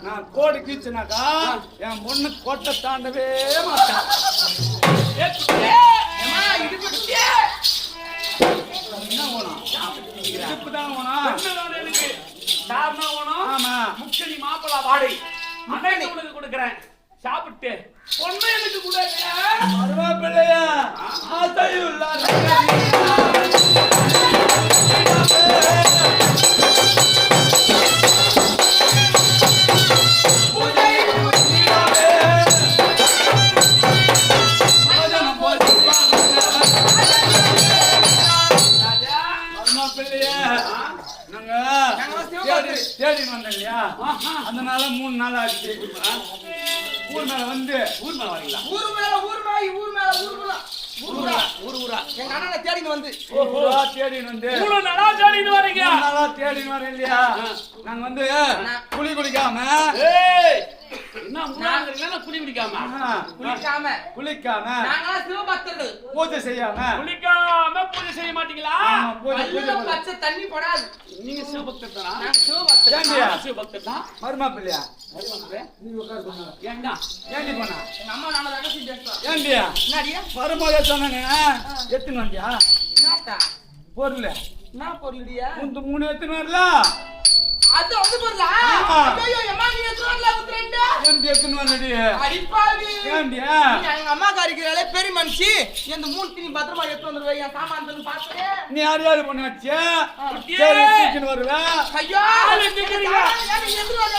நான் கோடு கீச்சுனாக்கா என் பொண்ணு கோட்டை தாண்டவே மாட்டான். மாப்பிளா வாடகை உனக்கு கொடுக்குறேன் சாப்பிட்டு பொண்ணு எனக்கு கூட தேடி வந்தேன் இல்லையா, அதனால 3 நாள் ஆச்சு. ஊர் மேல வந்து ஊர் மேல வரீங்களா? ஊர் மேல எங்க அண்ணனை தேடின்னு வந்து தேடின்னு வந்து 3 நாளா தேடின்னு வரீங்க? 3 நாளா தேடின்னு வரேன் இல்லையா. நாங்க வந்து குளிக்காம என்ன முன்னாடி குளிக்காம நாங்க சிவபக்தர்கள் பூஜை செய்யாம குளிக்காம பூஜை செய்ய மாட்டீங்களா? பச்சை தண்ணி படாது. நீங்க சிவபக்தர் தானா? நாங்க சிவபக்தர். சிவபக்தர் தான். மருமா பிள்ளையா நீ உட்கார் சொன்னா ஏண்டா ஏண்டி போனா எங்க அம்மா நாம ரகசியம் பேசுறோம். ஏண்டியா என்னடியா மருமக சொன்னாங்க எத்துன்னு வந்தியா என்னடா பொருள் என்ன பொருள்டியா? 3 எத்துன்னு வரல. அது வந்து பொருளா? ஐயோ அம்மா நீ எத்துறல உத்ரேண்ட எந்த எத்துன்னு வரடி அடிப்பாவி. ஏண்டியா எங்க அம்மா காரிக்கறே பெரிய மனுஷி இந்த 3 தினி பத்திரமா எடுத்து வந்துருவே. என் சாமான்தன்னு பாத்துறே. நீ யார் பண்ணாச்சு சரி தூக்கின்னு வருவ. ஐயோ ஆளு நிக்கிறீங்க. நீ எத்துற வரல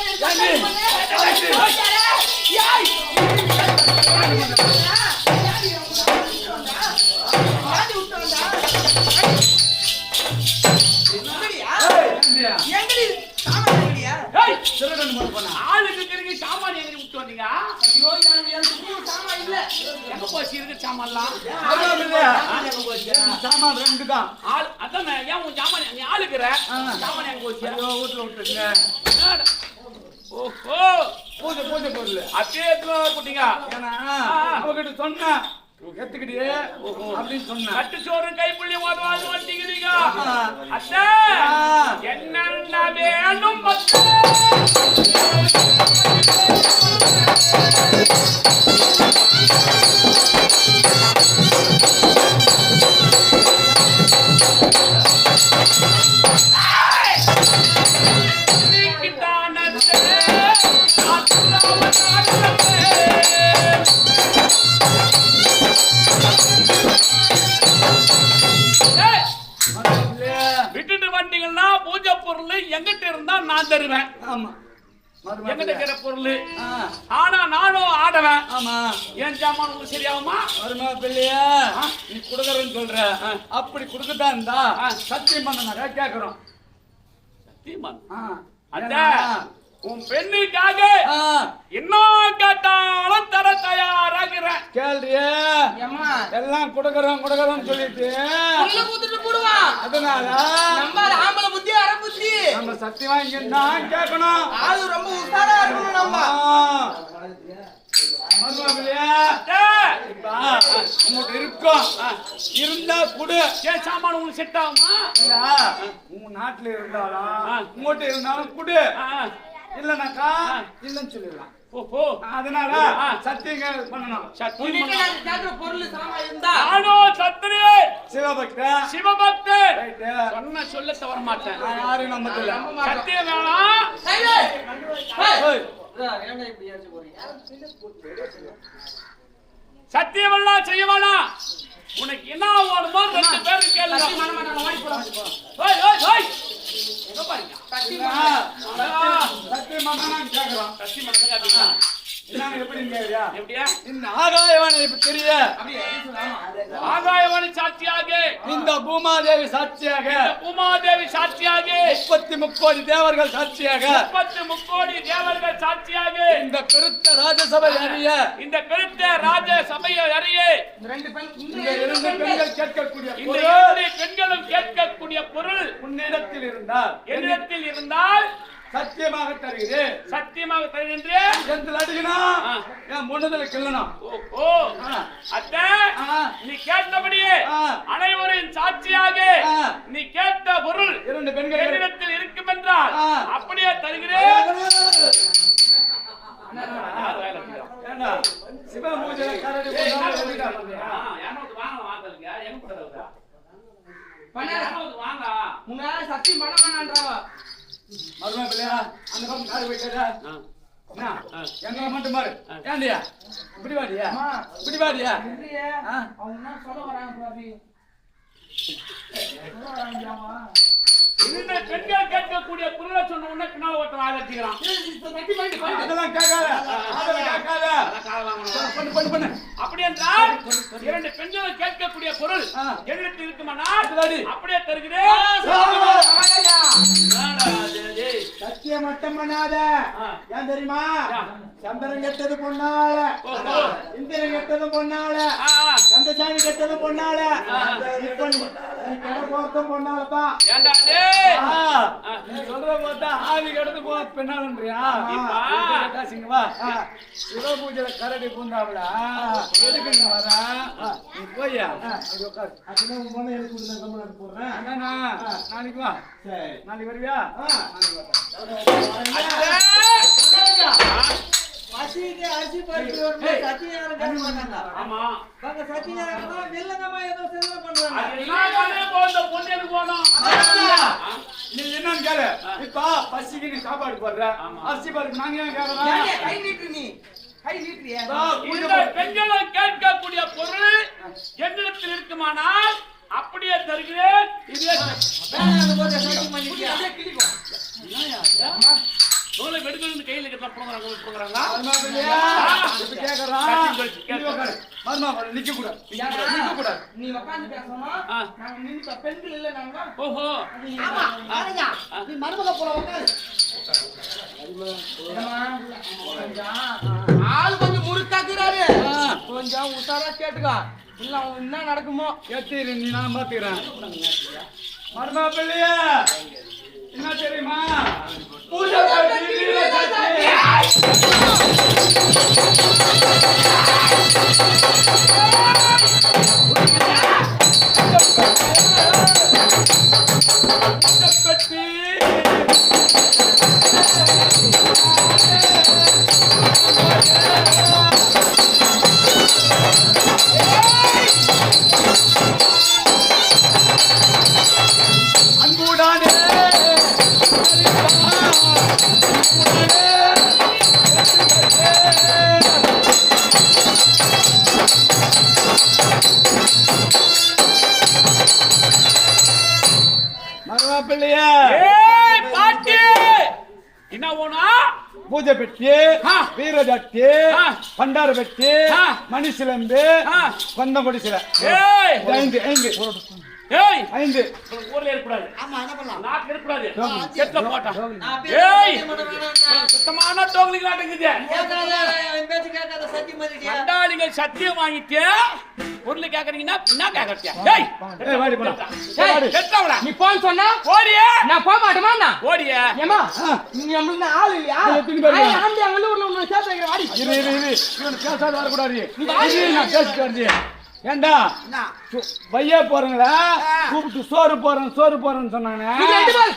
ஆளுக்கு திரும்பி சாமான் எங்க விட்டு வந்தீங்க? ஐயோ எனக்கு சாமான் இல்ல. எங்க போச்சு இருக்கு சாமான்லாம்? சாமான் 2 தான். ஆள் அதான் ஏன் உன் சாமான் நீ ஆளுக்குற சாமான் எங்க போச்சு? வீட்டுல விட்டுருங்க. ஓஹோ பூஜை பொருள் அப்படியே போட்டீங்க. ஏன்னா அவகிட்ட சொன்ன எத்துக்கிட்டே அப்படின்னு சொன்ன கட்டு சோறு கைப்புள்ளி மாதவாது வண்டிக்கிறீங்க. அத்தை என்ன வேணும் விட்டுட்டு வந்தீங்கன்னா பூஜை பொருள் எங்கிட்ட இருந்தா நான் தருவேன். ஆமா எங்கிட்ட இருக்கிற பொருள் ஆனா நானும் ஆடுவேன். ஆமா ஏன் சாமான் உங்களுக்கு சரியாகுமா? வருமா பிள்ளையா நீ குடுக்கறன்னு சொல்ற. அப்படி குடுக்கதா இருந்தா சத்தியம் பண்ண கேக்குறோம். சத்தியமான் அண்ணா உன் பெண்ணுக்காக என்ன கேட்டாலும் தர தயாராகிறேன். கேள்றியே எல்லாம் குடுக்கறோம் சொல்லிட்டு அதனால நம்ம ஆம்பளை புத்தி அரை புத்தி நம்ம சத்தியமா இங்க தான் கேட்கணும். அது ரொம்ப உஷாரா இருக்கணும். நம்ம இருக்கும் இருந்தா குடு. ஏன் சாமான் உங்களுக்கு செட் ஆகுமா? உங்க நாட்டுல இருந்தாலும் உங்ககிட்ட இருந்தாலும் குடு. இல்லனாக்கா இல்லன்னு சொல்லிடலாம். ஓஹோ அதனால சத்தியம் பண்ணணும். பொருள் சாமான் இருந்தா சிவபக்தர் சொன்ன சொல்ல தவற மாட்டேன். யாரும் நம்பல. சத்தியம் வேணாம். சத்தியம் எல்லாம் செய்ய வேணாம். உனக்கு என்ன வேணுமோ 2 பேரும் கேளுங்க. என்னங்க எப்படின்னு கேக்குறியா? எப்படியா? இந்த ஆகாயவாணி இப்ப தெரிய அப்படியே சொல்லாமா ஆகாயவாணி சாட்சியாக, இந்த பூமாதேவி சாட்சியாக, உமாதேவி சாட்சியாக, 33 கோடி தேவர்கள் சாட்சியாக, 33 கோடி தேவர்கள் சாட்சியாக, இந்த பெருத்த ராஜசபை அறிய, இந்த பெருத்த ராஜ சபையை அறிய, இந்த ரெண்டு பெண் இந்த 2 பெண்கள் கேட்கக்கூடிய இந்த பொருள் 2 பெண்களும் கேட்கக்கூடிய பொருள் உன்னிடத்தில் இருந்தால் என்னிடத்தில் இருந்தால் சத்தியமாக தருகிறேன். சத்தியமாக தருகின்றேன். எந்த அடிக்கணா என் முன்னதில் கிள்ளணும். ஓ அத்தை, நீ கேட்டபடியே அனைவரின் சாட்சியாக நீ கேட்ட பொருள் 2 பெண்கள் என்னிடத்தில் இருக்கும் என்றால் அப்படியே தருகிறேன். ஏண்டா சிவ பூஜை கரடி வாங்க முன்னால சத்தியம் பண்ண வேணான்றாவா மருமா பிள்ளையா அந்த பக்கம் காடு போயிட்டா என்ன எங்க மட்டும் பாரு ஏண்டியா இப்படி வாடியா இப்படி வாடியா இல்லையே அவங்க என்ன சொல்ல வராங்க பாபி சொல்ல வராங்களாமா இந்த பெண்கள் கேட்கக்கூடிய பொருளை சொன்ன உடனே பின்னால் ஒருத்தன் ஆதரிக்கிறான். அதெல்லாம் கேட்காத அதெல்லாம் கேட்காத பண்ணு பண்ணு பண்ணு. அப்படி என்றால் 2 பெண்கள் கேட்கக்கூடிய பொருள் என்னிடத்தில் இருக்குமானால் அப்படியே தருகிறேன். சத்தியம் மட்டும் பண்ணாத. ஏன் தெரியுமா? சந்திரன் கெட்டது பொண்ணால, இந்திரன் கெட்டது பொண்ணால, கந்தசாமி கெட்டது பொண்ணால, இப்ப நீ கடை போறதும் பொண்ணாலதான். ஏண்டா நீ சொல்ற பார்த்தா ஆவி கடந்து போ பெண்ணாலன்றியா? சிங்கவா சிவ பூஜையில கரடி பூந்தாவில எதுக்கு நீ வர? நீ போய்யா நாளைக்கு வா. நாளைக்கு வருவியா? ஆமா நீ என்னன்னு கேளு. இப்ப பசிக்கு நீ சாப்பாடு போடுற, அரிசி பருப்பு நாங்க ஏன் கேக்குறோம்? கை நீட்டு நீ கை நீட்டுறியா இந்த பெண்களும் கேட்கக்கூடிய பொருள் என்னிடத்தில் இருக்குமானால் அப்படியே தருகிறேன். இதே தோலை வெடுக்கணும் கையில போகிறாங்க. நிக்க கூடாது. நீ உட்கார்ந்து பேசணும். நாங்க நின்னு பெண்கள் இல்ல நாங்க. ஓஹோ நீ மருமக போல உட்காரு. ஆள் கொஞ்சம் முறுக்காக்குறாரு. கொஞ்சம் உசாரா கேட்டுக்கோ. இல்ல அவன் என்ன நடக்குமோ கேட்டீரு நீ நான் பாத்துக்கிறேன். மருமா பிள்ளையா என்ன தெரியுமா? பூஜை அன்புடானே மருமா பிள்ளையா பாட்டி என்ன ஓனா? பூஜை பெட்டி, வீரஜட்டி, பண்டார பெட்டி, மணிசிலம்பு, கொந்தம் கொடிசில 5 5 ஊர்ல இருக்கக்கூடாது. ஆமா என்ன பண்ணலாம் நாட்டுல இருக்கக்கூடாது. செட்ல போட்டான். ஏய் சுத்தமான டோக்லிங் நாட்டுக்குது. பேச்சு கேட்காத சத்தியம் பண்ணிட்டியா கண்டாளிங்க சத்தியம் வாங்கிட்டு பொருள் கேக்குறீங்கன்னா என்ன கேக்குறீங்க? ஏய் வாடி போடா. செட்லவடா நீ போன் சொன்னா ஓடியே. நான் போக மாட்டேமா நான் ஓடியே. ஏமா நீ நம்மளுக்கு ஆள் இல்லையா? ஆண்டி அங்க வந்து ஒரு சேர்த்து வைக்கிற வாடி. இரு இவன் பேசாத வரக்கூடாது. நான் பேசிட்டு வரது ஏண்டா பையா போறீங்களா? கூப்பிட்டு சோறு போறேன்னு சொன்னாங்க.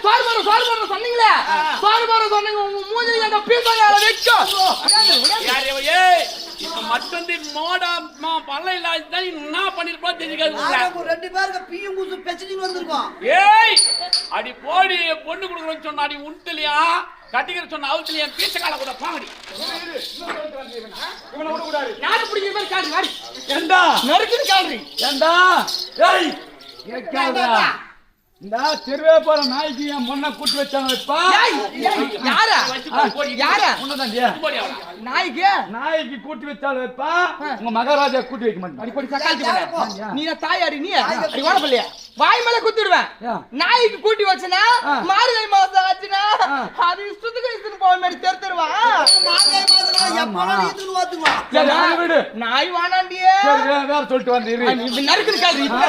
சோறு போற சொன்னீங்களே. சோறு போற சொன்னீங்க. உங்க மூஞ்சில அந்த பீசால வெச்சோ. ஏய் இப்ப மட்டும் மோடா பல்ல இல்லாத என்ன பண்ணிருப்பா தெரியாது. 2 பேருக்கு பீயும் கூசு பெச்சிட்டு வந்திருக்கோம். ஏய் அடி போடி பொண்ணு குடுக்குறேன்னு சொன்னா அடி உண்டலையா கட்டிக்கிற சொன்ன அவத்துல என் பீச்ச கால கூட பாங்கடி. இவனை விட கூடாது. யாரு பிடிக்கிற மாதிரி காடி வாடி. ஏண்டா நறுக்குது காடி. ஏண்டா ஏய் கேட்காதடா. இந்த திருவே போற நாய்க்கு என் பொண்ணை கூட்டு வச்சாங்க வைப்பா. யாரா யாரா உன்னதாண்டியா நாய்க்கு நாய்க்கு கூட்டி வச்சாலும் வைப்பா. உங்க மகாராஜா கூட்டி வைக்க மாட்டேன். அடிப்படி சக்காத்தி பண்ண நீ தாயாரி நீ அடி ஓட பள்ளியா வாய் மேல குத்திடுவேன். நாய்க்கு கூட்டி வச்சனா மார்கழி மாசம் ஆச்சுனா அது இஷ்டத்துக்கு இஷ்டம் போற மாதிரி தெருவா. மார்கழி மாசம் எப்பனா நீதுன்னு வாத்துமா. சரி விடு. நாய் வானாண்டியே. சரி வேற சொல்லிட்டு வந்து இரு. நீ நறுக்குற கால் என்ன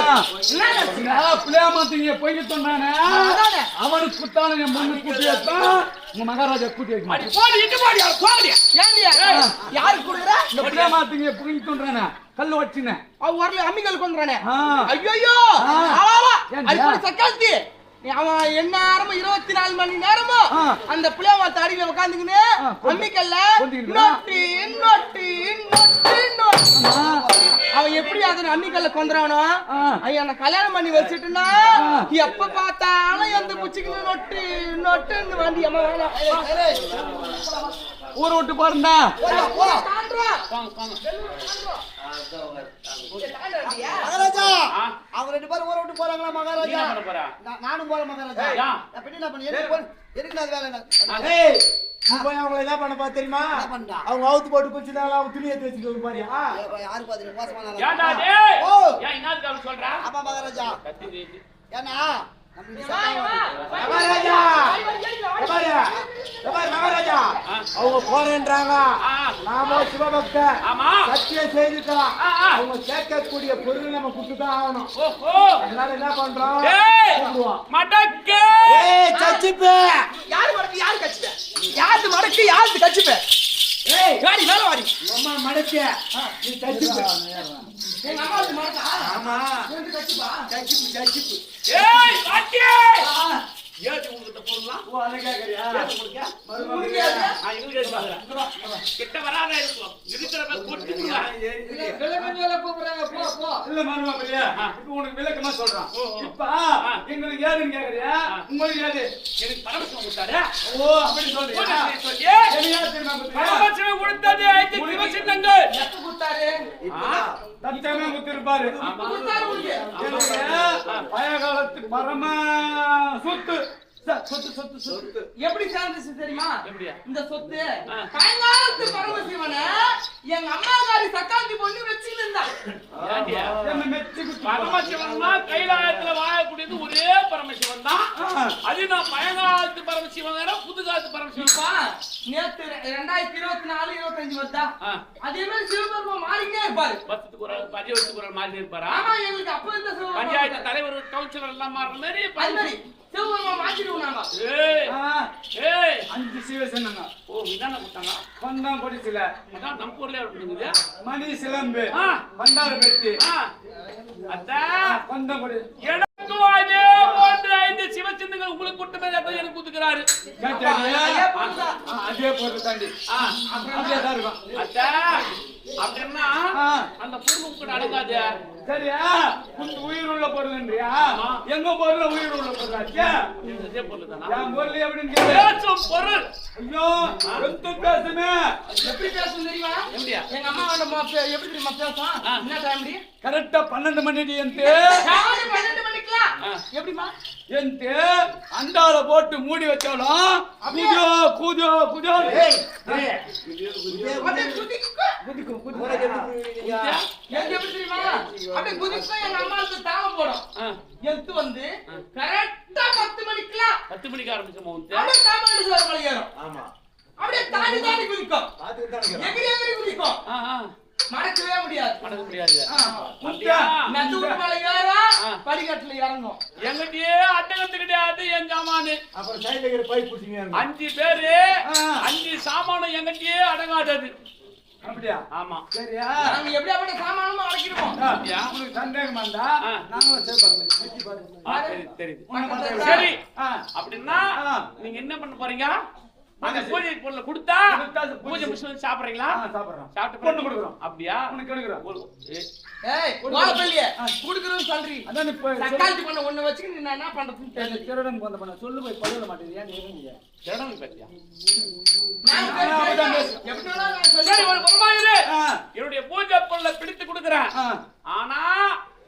பிளேமாத்தீங்க போய் சொன்னானே அவனுக்கு குத்தான என் பொண்ணு கூட்டி வைப்பா. உங்க மகாராஜா கூட்டி வைக்க அடி போடி இட்டு போடி போடி. ஏன்டியா யாருக்கு குடுக்குற? இந்த பிளேமாத்தீங்க புகி சொன்னானே கல்லு வச்சினே அவ வரல அம்மிகள் கொன்றானே. ஐயோ ஆவா அடிப்படி சக்காத்தி அவன் என்ன நேரமும் 24 மணி நேரமும் அந்த பிள்ளைவா தாடியில உட்காந்துக்கின்னு அம்மிக்கல்ல நொட்டி நொட்டி நொட்டி அவன் எப்படி அதனை அம்மிக்கல்ல கொண்டுறானோ ஐயா நான் கல்யாணம் பண்ணி வச்சுட்டுனா எப்ப பார்த்தாலும் எந்த குச்சிக்கு நொட்டி நொட்டுன்னு வண்டி அம்மா வேணாம் ஊரை விட்டு போறா. மகாராஜா அவங்க 2 பேரும் ஊரை விட்டு போறாங்களா மகாராஜா? நானும் போறேன் மகாராஜா. என்ன பண்ணி எதுக்கு நான் வேலை நீ போய் அவங்கள என்ன பண்ண பா தெரியுமா? அவங்க அவுத்து போட்டு குச்சினால அவங்க துணி எடுத்து வச்சுட்டு பாரியா? யாரு பாத்து மோசமான ஏன்டா டேய் ஏன் என்னதுக்கு சொல்றா? அப்பா மகாராஜா ஏன்னா மகாராஜா மகாராஜா அவங்க போறேன்றாங்க. நாம சிவபக்த சத்தியம் செய்துட்டோம். அவங்க கேட்கக்கூடிய பொருள் நம்ம கொடுத்துதான் ஆகணும். அதனால என்ன பண்றோம்? மடக்கு சச்சிப்பு யாரு மடக்கு யாரு கச்சிப்ப யாரு மடக்கு யாரு கச்சிப்ப வாடி மேல வாடி அம்மா மடக்கு நீ சச்சிப்பு எங்க அம்மா வந்து மடக்கா ஆமா வந்து கச்சிப்பா சச்சிப்பு ஏய் பாட்டி ஏது உங்களுக்கு பொருளா ஓ அத கேக்குறியா? உங்களுக்கு கிட்ட வராத இருக்கும் இருக்கிறத கொட்டிடுங்க. விலகஞ்சல கூப்பிடுறாங்க போ போ. இல்ல மருமகளையா இப்ப உனக்கு விளக்கமா சொல்றான். இப்ப எங்களுக்கு ஏதுன்னு கேக்குறியா? உங்களுக்கு ஏது? எனக்கு பரமசிவம் கொடுத்தாரு. ஓ அப்படி சொல்றியா? என்னையா தெரியுமா குத்துறியா? பரமசிவம் கொடுத்தது 5 சிவசின்னங்கள். எப்ப குத்தாரு? தச்சமே குத்திருப்பாரு. குத்தாரு உங்களுக்கு. பழைய காலத்து பரம சொத்து சொத்து எப்படி சேர்ந்துச்சு தெரியுமா? எப்படியா? இந்த சொத்து காயங்காலத்து பரமசிவனை எங்க அம்மாக்காரி சக்காந்தி பொண்ணு வச்சுட்டு இருந்தா. ஏண்டியா? என்ன மெச்சி குத்து பரமசிவன் தான் கைலாயத்துல வாழக்கூடியது ஒரே பரமசிவன் தான். அது நான் பழங்காலத்து பரமசிவன் வேற புதுகாலத்து பரமசிவன். நேத்து 2024 25 வருதா? அதே மாதிரி சிவபெருமான் மாறிக்கிட்டே இருப்பாரு. வருஷத்துக்கு ஒரு பஞ்சாயத்துக்கு ஒரு மாதிரி இருப்பாரா? ஆமா எங்களுக்கு அப்ப இந்த பஞ்சாயத்து தலைவர் கவுன்சிலர் எல்லாம் மாறுற மாதிரி அது மாதிரி சிவபெருமான் மாத்திடுவோம் நாங்க. ஏய் ஏய் 5 சிவசனங்க ஓ இதான கொடுத்தாங்க. கொண்டாம் கொடிசில அதான் நம்ம ஊர்ல இருக்குது. மணி சிலம்பு ஆ. பண்டார பெட்டி அத்தா கொண்டாம் கொடி எனக்கு அதே போன்ற 5 சிவசின்னங்கள் உங்களுக்கு கொடுத்தமே எனக்கு கொடுத்துக்கிறாரு. அதே போட்டு தாண்டி அப்படியே தான் இருக்கும். அத்தா அப்படின்னா அந்த பொருள் கூட அடங்காது. சரியா? உங்க உயிர் உள்ள பொருள்ன்றியா? எங்க பொருள் உயிர் உள்ள பொருளாச்சே? இதே பொருள் தானா? என் பொருள் எப்படின்னு கேளு. பேசும் பொருள். ஐயோ எத்து பேசுமே. எப்படி பேசும் தெரியுமா? எப்படியா? எங்க அம்மா எப்படி தெரியுமா பேசும்? என்ன டைம்டி? கரெக்டா 12 மணிக்கு எந்து 12 மணிக்கலாம். எப்படிமா? எந்து அண்டால போட்டு மூடி வச்சாலும் குஜோ குஜோ குஜோ அப்படியே குதிக்கும் எப்படி தெரியுமா? அப்படியே குதிக்கும் எங்க அம்மாவுக்கு தாகம் போடும். எடுத்து வந்து கரெக்டா 10 மணிக்கலாம் 10 மணிக்கு ஆரம்பிச்சோம். அப்படியே தாமரை சோறு மலை ஏறும். ஆமா அப்படியே தாண்டி தாண்டி குதிக்கும். எகிரி எகிரி குதிக்கும். மடக்கவே முடியாது. மடக்க முடியாது. நட்டு விட்டு மலை ஏறும், படிக்கட்டுல இறங்கும். எங்கிட்டயே அட்டகத்து கிடையாது என் சாமானு. அப்புறம் சைடுல இருக்கிற பைப் புடிச்சிங்க 5 பேரு 5 சாமானும் எங்கிட்டயே அடங்காதது. அப்படியா? ஆமா. சரியா? நாங்க எப்படி அப்படி சாமானமா அடக்கிடுவோம். உங்களுக்கு சந்தேகமா இருந்தா நாங்களும் சேர்ப்பாங்க. தெரியுது. சரி அப்படின்னா நீங்க என்ன பண்ண போறீங்க? அந்த பூஜை பொருளை கொடுத்தா பூஜை முடிச்சு சாப்பிடுறீங்களா? சாப்பிடுறோம். சாப்பிட்டு பொண்ணு கொடுக்குறோம். அப்படியா? உனக்கு எடுக்கிறோம். ஏய் வாப்பல்லியே குடுக்குறேன்னு சொல்றீ. அதான் நீ போய் தக்காளி பண்ண ஒண்ணு வச்சுக்கு நீ என்ன பண்றதுன்னு தெரியல. திருடன் போந்த பண்ண சொல்லு போய் பழுவ மாட்டேங்குது. ஏன் நீங்க திருடன் பத்தியா? எப்படி நான் சரி ஒரு பொறுமாயிரு. என்னுடைய பூஜை பொருளை பிடித்து கொடுக்குறேன். ஆனா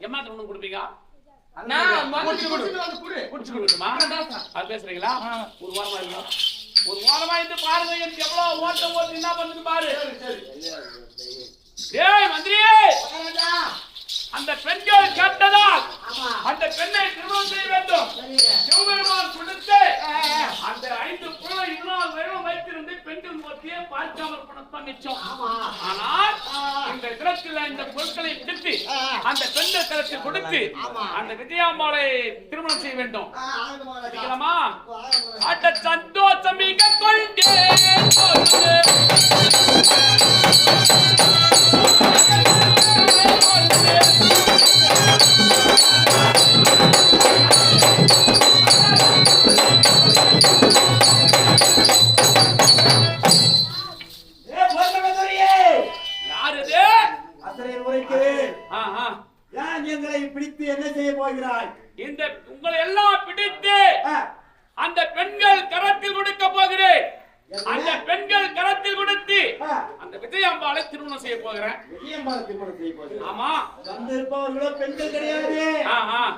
எம்மாத்திரம் ஒண்ணு கொடுப்பீங்க? நான் மகனுக்கு கொடுத்து வந்து கொடு. குடிச்சு கொடுக்குமா அது பேசுறீங்களா ஒரு வாரமா இல்ல ஒரு வாரமா இருந்து பாருங்க எனக்கு எவ்வளவு ஓட்டு என்ன பண்ணுது பாரு டேய் மந்திரியே அந்த பெண்கள் கேட்டதால் அந்த பெண்ணை திருமணம் செய்ய வேண்டும் சிவபெருமான் கொடுத்து அந்த 5 புள்ள இன்னும் வெறும் வைத்திருந்து பெண்கள் மத்தியே பார்க்காமல் பணத்தான் மிச்சம் ஆனால் இந்த தினத்தில் இந்த பொருட்களை பிடித்து அந்த பெண்கள் கருத்தில் கொடுத்து அந்த விஜயாம்பாளை திருமணம் செய்ய வேண்டும் சரிங்களா அட்ட சந்தோஷம் மிக கொண்டே எங்களை பிடித்து என்ன செய்ய போகிறாய்? இந்த உங்களை எல்லாம் பிடித்து அந்த பெண்கள் கரத்தில் கொடுக்க போகிறேன். அந்த பெண்கள் கரத்தில் கொடுத்து அந்த விஜயாம்பாளை திருமணம் செய்ய போகிறேன். விஜயாம்பாளை திருமணம் செய்ய போகிறேன். ஆமா. வந்திருப்பவர்களோ பெண்கள் கிடையாது.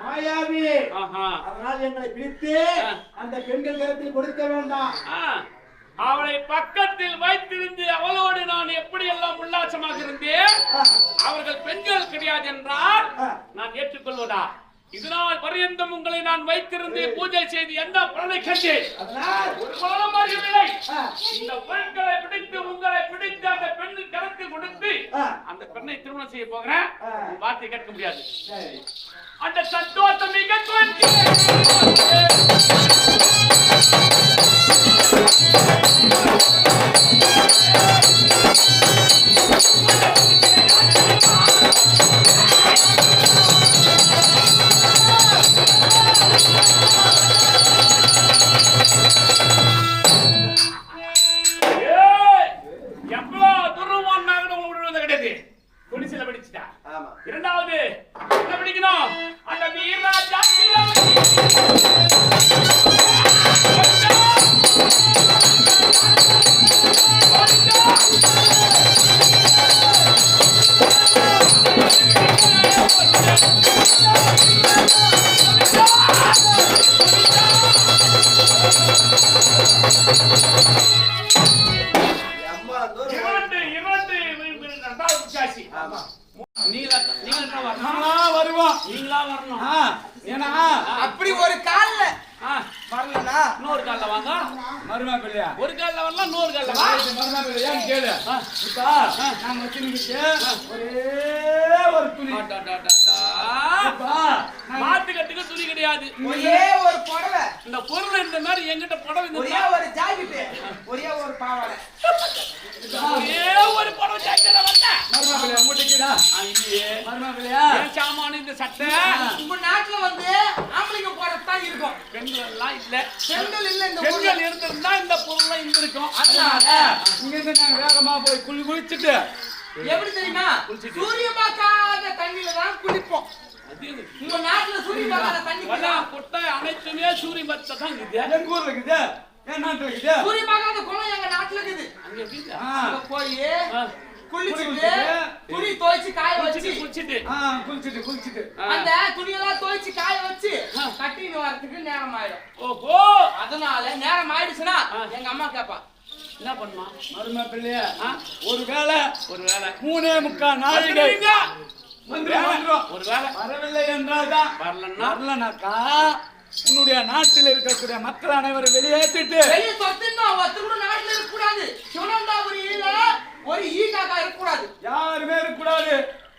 மாயாவி. அதனால் எங்களை பிடித்து அந்த பெண்கள் கரத்தில் கொடுக்க வேண்டாம். அவளை பக்கத்தில் வைத்திருந்து அவளோடு நான் எப்படி எல்லாம் உல்லாசமாக இருந்தேன். அவர்கள் பெண்கள் கிடையாது என்றால் நான் ஏற்றுக்கொள்வதா? இதனால் பரியந்தம் உங்களை நான் வைத்திருந்து பூஜை செய்து என்ன பலனை கண்டேன். ஒரு பலனும் அறியவில்லை. இந்த பெண்களை பிடித்து உங்களை பிடித்து அந்த பெண்ணின் கரத்தில் கொடுத்து அந்த பெண்ணை திருமணம் செய்ய போகிறேன். வார்த்தை கேட்க முடியாது. அந்த சந்தோஷம் மிக எவ்வளவு துருவம் விடுவது கிடையாது. குடிசில பிடிச்சிட்டா. இரண்டாவது என்ன பிடிக்கணும்? அந்த வீரராஜா அப்படி ஒரு கால்ல வரலனா இன்னொரு கால்ல வாங்க. மருமா பிள்ளையா ஒரு கால்ல வரலாம் இன்னொரு கால்ல வா. மருமா பிள்ளையா கேளு. இப்ப நான் வச்சிருக்கே ஒரே ஒரு துணி. மாத்து கட்டுக்கு துணி கிடையாது. ஒரே ஒரு புடவை. இந்த பொருள் இந்த மாதிரி என்கிட்ட புடவை இந்த ஒரே ஒரு ஜாக்கெட். ஒரே ஒரு பாவாடை. ஒரே ஒரு புடவை ஜாக்கெட் வந்தா. மருமா பிள்ளையா முட்டிக்கிடா. ஐயே மருமா பிள்ளையா ஏன் சாமான இந்த சட்டை உங்க நாட்டுல வந்து ஆம்பளைங்க போறதான் இருக்கும். பெண்கள் எல்லாம் இல்ல. பெண்கள் இல்ல. இந்த பெண்கள் இருந்திருந்தா இந்த பொருள் இருந்திருக்கும். அதனால இங்க இருந்து நாங்க வேகமா போய் குளிச்சுட்டு எப்படி தெரியுமா? சூரிய பார்க்காத தண்ணியில தான் குளிப்போம். உங்க நாட்டுல சூரிய பார்க்காத தண்ணி கொட்டை அனைத்துமே சூரிய பக்த தான் இருக்குது. எங்க ஊர்ல இருக்குது. என் நாட்டுல இருக்குது. சூரிய பார்க்காத குளம் எங்க நாட்டுல இருக்குது. அங்க இருக்குது. அங்க போய் குளிச்சிட்டு துணி துவைச்சு காய வச்சு குளிச்சிட்டு அந்த துணியெல்லாம் துவைச்சு காய வச்சு கட்டிட்டு வரதுக்கு நேரம் ஆயிடும். ஓஹோ அதனால நேரம் ஆயிடுச்சுன்னா எங்க அம்மா கேப்பா என்ன பண்ணுமா? மருமா பிள்ளையா ஒரு வேளை 3:45 நாளைக்கு ஒரு வேளை வரவில்லை என்றால்தான் வரலனாக்கா உன்னுடைய நாட்டில் இருக்கக்கூடிய மக்கள் அனைவரும் வெளியேற்றிட்டு வெளியே தொத்தினோம். ஒருத்தர் கூட நாட்டுல இருக்க கூடாது. சிவனந்தாபுரியில ஒரு ஈ காக்கா இருக்க கூடாது. யாருமே இருக்கக்கூடாது.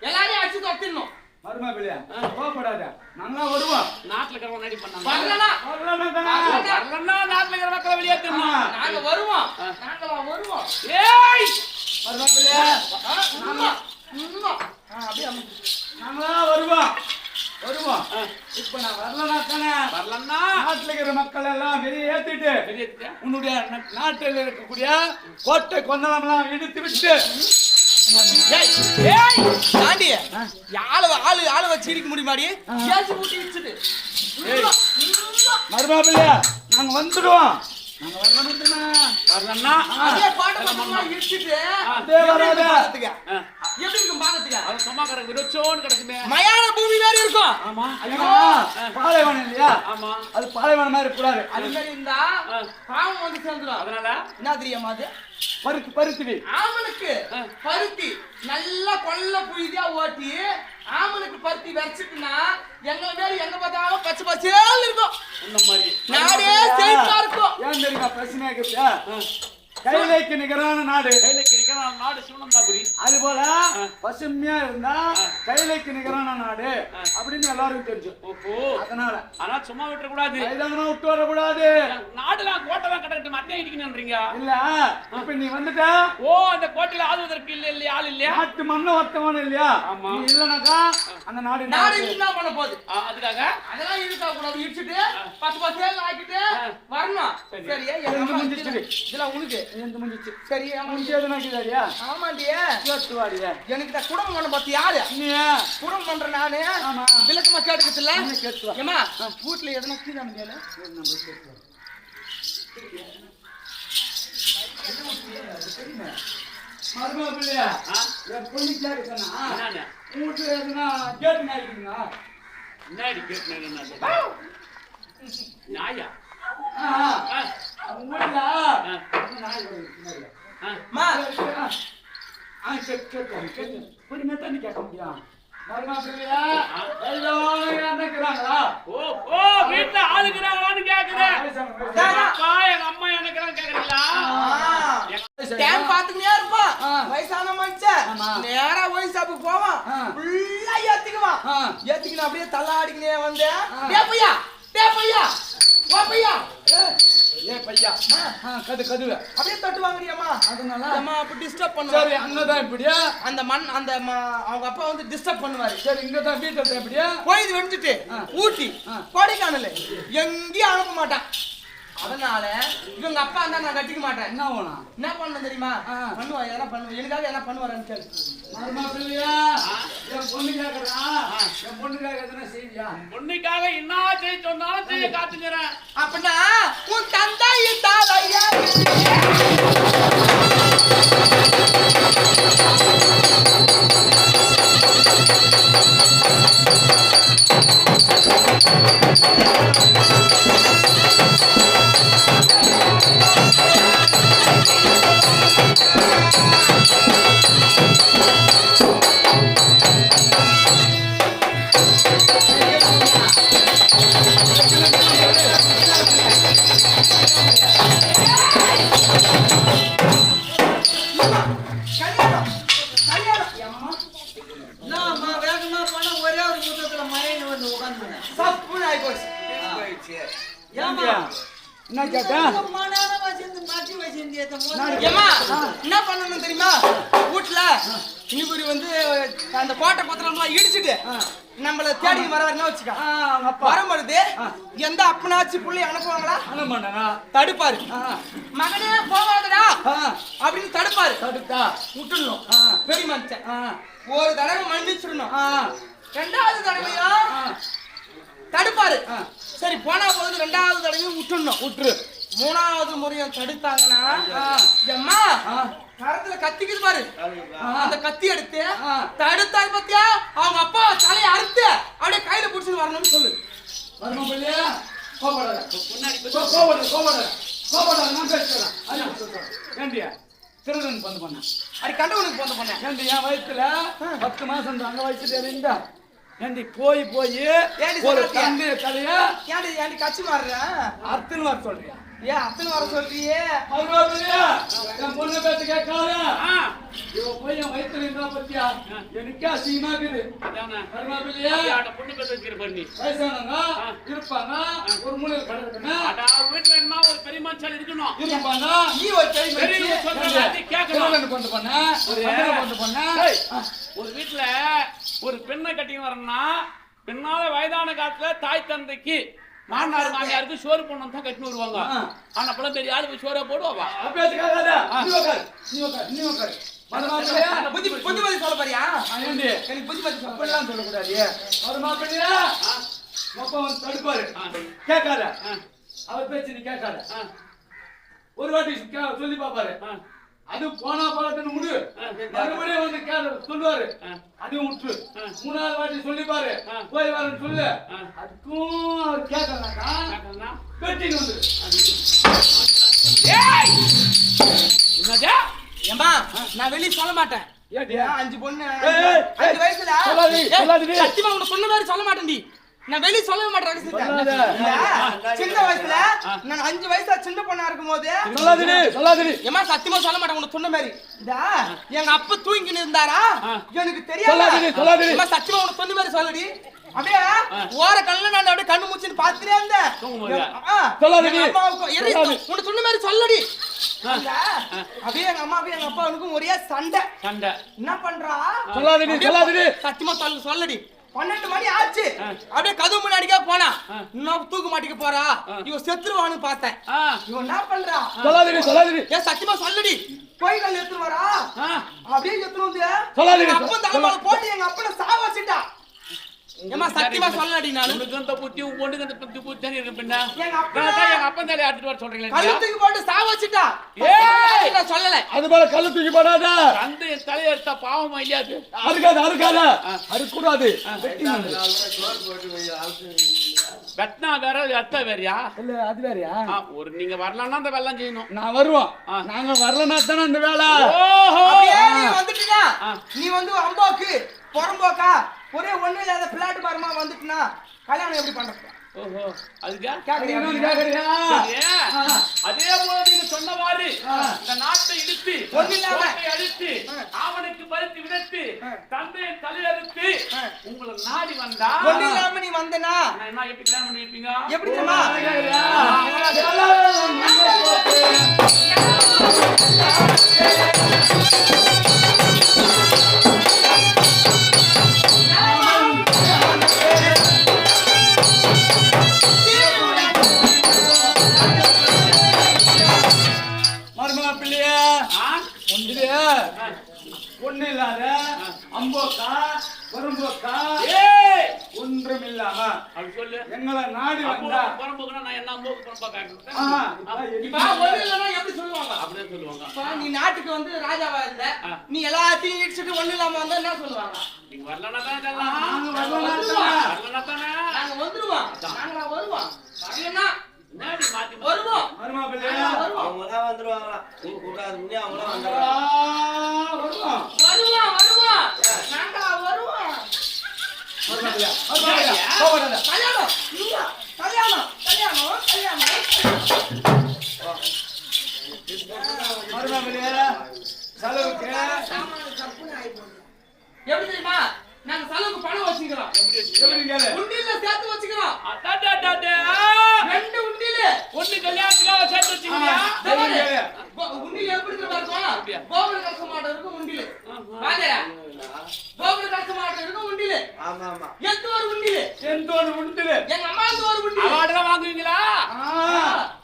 எல்லாரையும் அடிச்சு தொத்தினோம். மருமா பிள்ளையா கோபப்படாத. நாங்களா வருவோம். நாட்டுல இருக்கிறவங்க நடி பண்ணாங்க. வரலனா நாட்டுல இருக்கிற மக்களை வெளியேற்றணும். நாங்க வருவோம். நாங்களா வருவோம். ஏய் மருமா பிள்ளையா நாங்களா வருவோம். இப்ப நான் வரலனா நாட்டுல இருக்கிற மக்கள் எல்லாம் வெளியேற்றிட்டு உன்னுடைய நாட்டில் இருக்கக்கூடிய கோட்டை கொந்தளம் எல்லாம் இடித்து விட்டு ஆளு வச்சு இருக்க முடியுமாடி? மருமா பிள்ளையா நாங்க வந்துடுவோம். வரலன்னா அதே பாட்டு இடிச்சிட்டு அதே வராத எப்படி இருக்கும் பாக்கிறதுக்கு? சும்மா கிடக்கு விருச்சோன்னு கிடக்குமே. மயான பூமி மாதிரி இருக்கும். ஆமா ஐயோ பாலைவனம் இல்லையா? ஆமா அது பாலைவனம் மாதிரி கூடாது. அது மாதிரி இருந்தா பாவம் வந்து சேர்ந்துடும். அதனால என்ன தெரியுமா அது? பருத்தி ஆமனுக்கு பருத்தி நல்லா கொல்ல புழுதியா ஓட்டி ஆமனுக்கு பருத்தி வச்சுட்டுனா எங்க மேல எங்க பார்த்தாலும் பச்சை பச்சேல் இருக்கும். இந்த மாதிரி நாடே செழிப்பா இருக்கும். ஏன் தெரியுமா பிரச்சனையா இருக்கு? கைலைக்கு நிகரான நாடு. கைலைக்கு நிகரான நாடு சிவனந்தாபுரி. அது போல பசுமையா இருந்தா கைலைக்கு நிகரான நாடு அப்படின்னு எல்லாருக்கும் தெரிஞ்சு. ஓஹோ அதனால ஆனா சும்மா விட்டுற கூடாது. மைதானமா விட்டு வரக்கூடாது. நாடுலாம் கோட்டைலாம் கட்டட்டு மத்திய இடிக்கணும்ன்றீங்க. இல்ல இப்ப நீ வந்துட்ட. ஓ அந்த கோட்டையில ஆளுவதற்கு இல்லையா ஆள் இல்லையா? நாட்டு மண்ணு வர்த்தமான இல்லையா? ஆமா. நீ இல்லனாக்கா அந்த நாடு நாடு என்ன பண்ண போகுது? அதுக்காக அதெல்லாம் இருக்க கூடாது. இடிச்சிட்டு பச்சை பச்சேல் ஆக்கிட்டு வரணும். சரியா? இதெல்லாம் உனக்கு எந்த முடிஞ்சிச்சு? சரி முடிஞ்சு எதுனா கிதாரியா? ஆமாண்டியே கேட்டு வாடியா? எனக்கு இந்த குடும்பம் பண்ண பார்த்து யாரு நீ குடும்பம் பண்ற நானு ஆமா. விளக்கமா கேட்டுக்கல கேட்டு வா. ஏமா வீட்டுல எதனா கீழே கேளு. மருமக பிள்ளையா? என் பொண்ணு கேட்க சொன்னா வீட்டுல எதுனா கேட்டு நாய்க்குங்க. முன்னாடி கேட்டு நாயா வீட்டுல நாய் மா பொறுமையா தண்ணி கேட்க முடியும். மருமக பிள்ளையா எல்லாரும் நினைக்கிறாங்களா? ஓ ஓ வீட்டுல ஆளுகிறாங்களான்னு கேக்குறேன். அப்பா எங்க அம்மா எனக்குறாங்க கேக்குறீங்களா? டைம் பாத்துக்கிட்டே இருப்பான். வயசான மனுஷன் நேரா ஒயின் ஷாப்புக்கு போவான். ஃபுல்லா ஏத்திக்குவான். ஏத்திக்கின அப்படியே தள்ளாடிக்கினே வந்து டே பையா ஓ பையா ஏ பையா கதுவே அப்படியே தட்டுவாங்கடியம்மா. அதனால அம்மா அப்படி டிஸ்டர்ப் சரி பண்ணுவாரு. அங்கதான் இப்படியா? அந்த மண் அந்த அவங்க அப்பா வந்து டிஸ்டர்ப் பண்ணுவாரு. சரி இங்கதான் வீட்டுல எப்படியா? பொழுது வெடிச்சிட்டு ஊட்டி கொடைக்கானல் எங்கேயும் அனுப்ப மாட்டான். அதனால இவங்க அப்பா இருந்தா நான் கட்டிக்க மாட்டேன். என்ன வேணும்? என்ன பண்ணணும் தெரியுமா? பண்ணுவா எதனா பண்ணுவா. எனக்காக என்ன பண்ணுவாரான்னு கேளு. மருமக பிள்ளையா என் பொண்ணு கேக்குறா. என் பொண்ணுக்காக எதுனா செய்வியா? பொண்ணுக்காக என்ன செய்ய சொன்னாலும் செய்ய காத்துக்கிறேன். அப்படின்னா உன் தந்தை தாதையா என்ன கேட்ட? ஏமா என்ன பண்ணணும் தெரியுமா? வீட்டுல இனிபுரி வந்து அந்த கோட்டை பத்திரம்லாம் இடிச்சுட்டு நம்மள தேடி வரவர்னா வச்சுக்க. வரும்பொழுது எந்த அப்பனாச்சு புள்ளி அனுப்புவாங்களா? அனுமானா தடுப்பாரு. மகனே போகாதடா அப்படின்னு தடுப்பாரு. தடுத்தா விட்டுடணும். பெரிய மனுஷன் ஒரு தடவை மன்னிச்சிடணும். ரெண்டாவது தடவையா தடுப்பாரு. சரி போனா போது ரெண்டாவது தடவையும் விட்டுரு. மூணாவது முறையும் தடுத்தாங்கன்னா அம்மா கரத்துல கத்திக்குது பாரு. அந்த கத்தி எடுத்து தடுத்தா பத்தியா அவங்க அப்பா தலையை அறுத்து அப்படியே கையில புடிச்சு வரணும்னு சொல்லு. மருமக பிள்ளையா கோபப்படாத. முன்னாடி கோபப்படாத நான் பேசுறேன். ஏண்டியா திருடன் பண்ண அடி கண்டவனுக்கு போந்த பண்ண ஏண்டி என் வயசுல 10 மாசம் அங்க வயசுல இருந்தா ஏண்டி போய் ஒரு தந்தைய தலைய ஏண்டி கட்சி மாறுற அர்த்தம் வர சொல்றியா? ஏன் அத்தனை வர சொல்றியே? என் பொண்ணு பேச்சு கேட்காத. இவ போய் என் வயிற்றுல இருந்தா பத்தியா எனக்கே அசிங்கமா இருக்குது. பொண்ணு பேச வைக்கிற பண்ணி வயசானவங்க இருப்பாங்க. ஒரு மூலையில் கிடக்குங்க. வீட்டுல என்ன ஒரு பெரிய மனுஷன் இருக்கணும் இருப்பாங்க. நீ ஒரு பெரிய ஒரு வீட்டுல ஒரு பெண்ணை கட்டின்னு வரணும்னா பின்னால வயதான காலத்துல தாய் தந்தைக்கு மாமனார் மாமியாருக்கு சோறு பொண்ணு தான் கட்டின்னு வருவாங்க. ஆனா பல பெரிய ஆளுக்கு சோற போடுவாங்க. புத்திமதி சொல்ல பாரியா? எனக்கு புத்திமதி சொல்லலாம் சொல்லக்கூடாது. அவர் மாப்பிள்ளையா தடுப்பாரு. கேட்காத அவர் பேச்சு நீ கேட்காத. ஒரு வாட்டி சொல்லி பாப்பாரு. அது போனா போகட்டுன்னு விடு. மறுபடியும் வந்து சொல்லுவாரு, அதையும் விட்டு 3வது வாட்டி சொல்லி பாரு, போய் வரேன்னு சொல்லு. அதுக்கும் அவர் கேட்கறாக்கா வெட்டின்னு வந்துரு. என்னடா ஏம்பா நான் வெளிய சொல்ல மாட்டேன். ஏடியா 5 பொண்ணு ஏய், 5 வயசுல சொல்லாதீ. சத்தியமா உனக்கு சொன்ன மாதிரி சொல்ல மாட்டேன்டி. நான் வெளிய சொல்லவே மாட்டேன். சின்ன வயசுல நான் 5 வயசுல சின்ன பொண்ணா இருக்கும்போது சொல்லாதீ. ஏமா சத்தியமா சொல்ல மாட்டேன். உனக்கு சொன்ன மாதிரி இதா எங்க அப்பா தூங்கின்னு இருந்தாரா எனக்கு தெரியாது. சொல்லாதீ. ஏமா சத்தியமா உனக்கு சொன்ன மாதிரி சொல்லடி. அப்படியே ஓர கண்ணுல நான் அப்படியே கண்ணு மூச்சின்னு பாத்துட்டே இருந்தேன். சொல்லாதீ. உனக்கு சொன்ன மாதிரி சொல்லடி. அப்படியே எங்க அம்மாவும் எங்க அப்பாவுக்கும் ஒரே சண்டை. என்ன பண்றா? சொல்லாதீ. சத்தியமா சொல்லடி. 12 மணி ஆச்சு. அப்படியே கதவு முன்னாடிக்கே போனா இன்னும் தூக்கு மாட்டிக்க போறா, இவன் செத்துருவான்னு பார்த்தேன். இவன் என்ன பண்றா? சொல்லாதீ. ஏன் சத்தியமா சொல்லடி. கோயில்ல எடுத்துட்டு வரா, அப்படியே எடுத்துட்டு வந்து சொல்லாதீ. அப்பா தலைமையில போட்டு எங்க அப்பனை சாவ வச்சுட்டா. ஏமா சத்தியமா சொல்லடி. நான் உனக்கு அந்த புத்தி பொண்ணுக்கு அந்த புத்தி புத்தி இருக்கு பின்ன எங்க அப்பா எங்க அப்பா தலையை அடிச்சிட்டு வர சொல்றீங்களா? கழுத்துக்கு போட்டு சாவ வச்சுட்டா. ஏய் நான் சொல்லல. அது போல கல்லு தூக்கி போடாத. அந்த தலையை எடுத்தா பாவமா இல்லையாது? அறுக்காத அறுக்கூடாது. வெட்டினா வேற அத்தை வேறயா? இல்ல அது வேறயா? ஒரு நீங்க வரலன்னா அந்த வெள்ளம் செய்யணும். நான் வருவோம். நாங்க வரலன்னா தானே அந்த வேலை. ஓஹோ நீ வந்துட்டீங்க. நீ வந்து அம்போக்கு புறம்போக்கா ஒரே ஒண்ணு இல்லாத பிளாட் பாரமா வந்துட்டுனா கல்யாணம் எப்படி பண்றது? ஓஹோ அதுக்கா கேக்குறியா? அதே போல நீங்க சொன்னவாறு இந்த நாட்டை இடித்து அடித்து அவனுக்கு பறித்து விடத்து தந்தையை தலையறுத்து உங்களை நாடி வந்தா ஒண்ணு இல்லாம நீ வந்தனா என்ன எப்படி கல்யாணம் பண்ணிருப்பீங்க? எப்படி தெரியுமா? ஒண்ணு இல்லாத அம்போக்கா புறம்போக்கா ஒன்றும் இல்லாம அப்படி சொல்லு. எங்களை நாடி வந்தா புறம்போக்குனா நான் என்ன அம்போக்கு புறம்போக்கா இப்ப ஒண்ணு இல்லனா எப்படி சொல்லுவாங்க? அப்படியே சொல்லுவாங்க. இப்ப நீ நாட்டுக்கு வந்து ராஜாவா இருந்த, நீ எல்லாத்தையும் இடிச்சிட்டு ஒண்ணு இல்லாம வந்தா என்ன சொல்லுவாங்க? நீங்க வரலன்னா தான் இதெல்லாம். வரலன்னா தானே நாங்க வந்துருவோம். நாங்களா வருவோம். வரலன்னா என்னடி மாத்தி வருவோம். வருமா பிள்ளையா? அவங்களாம் வந்துருவாங்களா? நீ கூட்டாது முன்னே அவங்களாம் வந்துருவாங்க. வருவோம். வருவோம். நாங்களா வருவோம். வருமா பிள்ளையா? போகாத. கல்யாணம் இல்ல. கல்யாணம். வருமா பிள்ளையா? செலவுக்கு எப்படி தெரியுமா? நாங்க செலவுக்கு பணம் வச்சுக்கிறோம். எப்படி கேளு? உண்டியில சேர்த்து வச்சுக்கிறோம். அடடடடே 2 உண்டியில. ஒண்ணு கல்யாணத்துக்காக சேர்த்து வச்சீங்களா? உண்டியில எப்படி தெரியுமா இருக்கும்? கோபுர கலச மாட்டம் இருக்கும் உண்டியில. வாங்க. கோபுர கலச மாட்டம் இருக்கும் உண்டியில. ஆமா ஆமா. எந்த ஒரு உண்டியில? எந்த ஒரு உண்டியில? எங்க அம்மாவுக்கு ஒரு உண்டியில. அவார்டுலாம் வாங்குவீங்களா?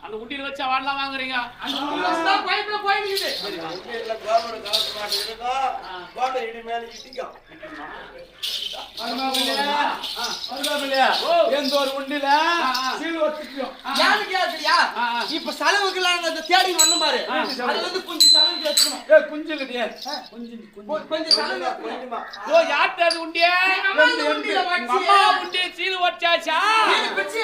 அந்த உண்டியில வச்சு அவார்டுலாம் வாங்குறீங்க. அந்த உண்டியில வச்சு தான் பைப்ல போயிடுது. உண்டியில கோபுர கலச மாட்டு இருக்கும். கோட்டை இடி மேல இடிக்கும். வருமா பிள்ளையா? வருமா பிள்ளையா? எந்த ஒரு உண்டியில சீல் வச்சுக்கிறோம். யாரு கேக்குறியா? இப்ப செலவுக்குலாம் அந்த தேடி வந்தோம் பாரு. அது வந்து கொஞ்சம் செலவுக்கு வச்சுக்கணும். குஞ்சு இல்லையா? கொஞ்சம் செலவு கொஞ்சமா. ஓ யார்ட்ட அது உண்டியே? அம்மா இந்த உண்டியில வச்சு அம்மா உண்டியே சீல் வச்சாச்சா? சீல் வச்சு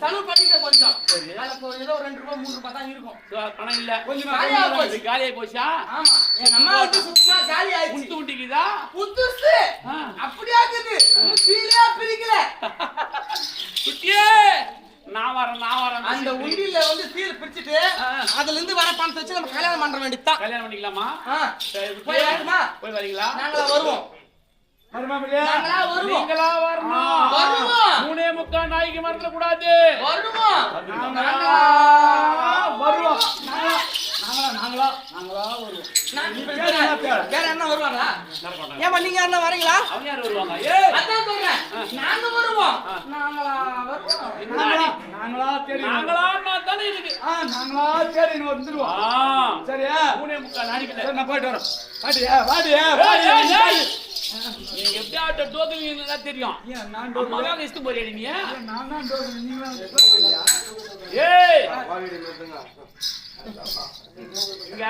செலவு பண்ணிட்ட கொஞ்சம். அதுக்கு ஏதோ 2 ரூபாய் 3 ரூபாய் தான் இருக்கும். பணம் இல்ல. கொஞ்சமா காலியா போச்சு. காலியாகி போச்சா? ஆமா. எங்க அம்மா வந்து சுத்தமா காலி ஆயிடுச்சு. உண்டு உண்டிக்குதா? புதுசு. அப்படியே இருக்குது. சீலா பிரிக்கல. குட்டியே நான் வரேன். அந்த உண்டியில வந்து சீல் பிரிச்சிட்டு அதுல இருந்து வர பணத்தை வச்சு நம்ம கல்யாணம் பண்ற வேண்டியதுதான். கல்யாணம் பண்ணிக்கலாமா? போய் வரணுமா? போய் வரீங்களா? நாங்களா வருவோம். வருமா பிள்ளையா? நாங்களா வருவோம். நீங்களா வரணும். வருவோம். 3.25 நாய்க்கு மறந்துட கூடாது. வருவோம். நாங்களா வருவோம். நாங்களா வருவோம். வேற என்ன வருவாங்களா? ஏமா நீங்க என்ன வரீங்களா? அவங்க யார் வருவாங்க? அதான் சொல்றேன். நாங்க வருவோம். நாங்களா வருவோம். நாங்களா தேடி நாங்களா தானே இருக்கு. நாங்களா தேடி வந்துருவோம். சரியா? 3.25 நாளைக்கு சரி, நான் போயிட்டு வரேன். வாடியா. நீங்க எப்படி ஆட்ட டோக்குவீங்கன்னா தெரியும். ஏன் நான் அம்மாவாக இஷ்டம் போறியடி நீ? நான் தான் டோக்கன் நீங்க ஏய் இங்க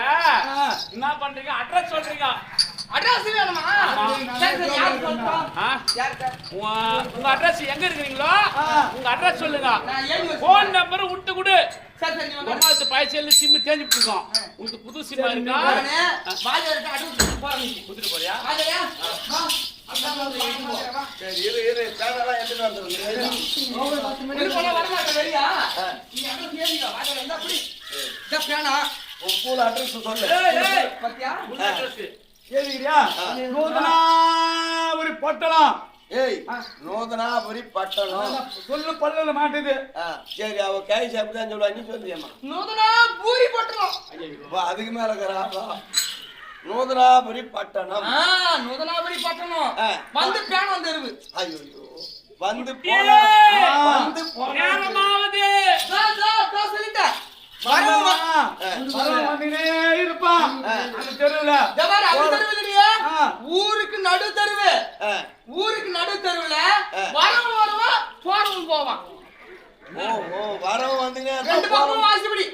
என்ன பண்றீங்க? அட்ரஸ் சொல்றீங்க. அட்ரஸ் வேணுமா? சரி சரி யார் சொல்றா? ஆ? யார் சார்? உங்க அட்ரஸ் எங்க இருக்கீங்களோ உங்க அட்ரஸ் சொல்லுங்க. நான் ஏன் போன் நம்பர் விட்டு கொடு. சரி சரி நீ வந்து ஒன்னாவது பைசல் சிம் தேஞ்சு விட்டுருக்கோம். உங்களுக்கு புது சிம் இருக்கா? நானே பாஜருக்கு அட்ரஸ் போறேன் நீ. குடுத்துட்டு போறியா? பாஜரா வா. அதான் வந்து எடுத்து போ. சரி இரு பேனலாம் எடுத்துட்டு வந்துருங்க. இது பண்ண வர மாட்டே வெளியா? நீ அட்ரஸ் ஏறிங்க. பாஜரா என்ன அப்படி? இந்த பேனா உப்புல அட்ரஸ் சொல்லு. ஏய் பாத்தியா? உங்க அட்ரஸ் கேக்குறியா? நூதனாபுரி பட்டணம். ஏய் நூதனாபுரி பட்டணம். சொல்லு பல்லுல மாட்டுது. சரி அவ கேஷ் அப்படிதான் சொல்லுவா, நீ சொல்றியம்மா. நூதனா பூரி போட்டுறோம். அதுக்கு மேல இருக்கிறா. நூதனாபுரி பட்டணம். நூதனாபுரி பட்டணம். வந்து பேனா தெருவு. ஐயோ வந்து ஏய்! வந்து நேரமாவது சொல்லிட்டேன். வந்துனே இருப்பான் அந்த தெருவுல. ஜபார் அது தெருவு இல்லையா? ஊருக்கு நடு தெருவு. ஊருக்கு நடு தெருவுல வரவன் வருவான், போறவன் போவான். ஓ வரவன் வந்துங்க. ரெண்டு பக்கமும் வாசிப்படி.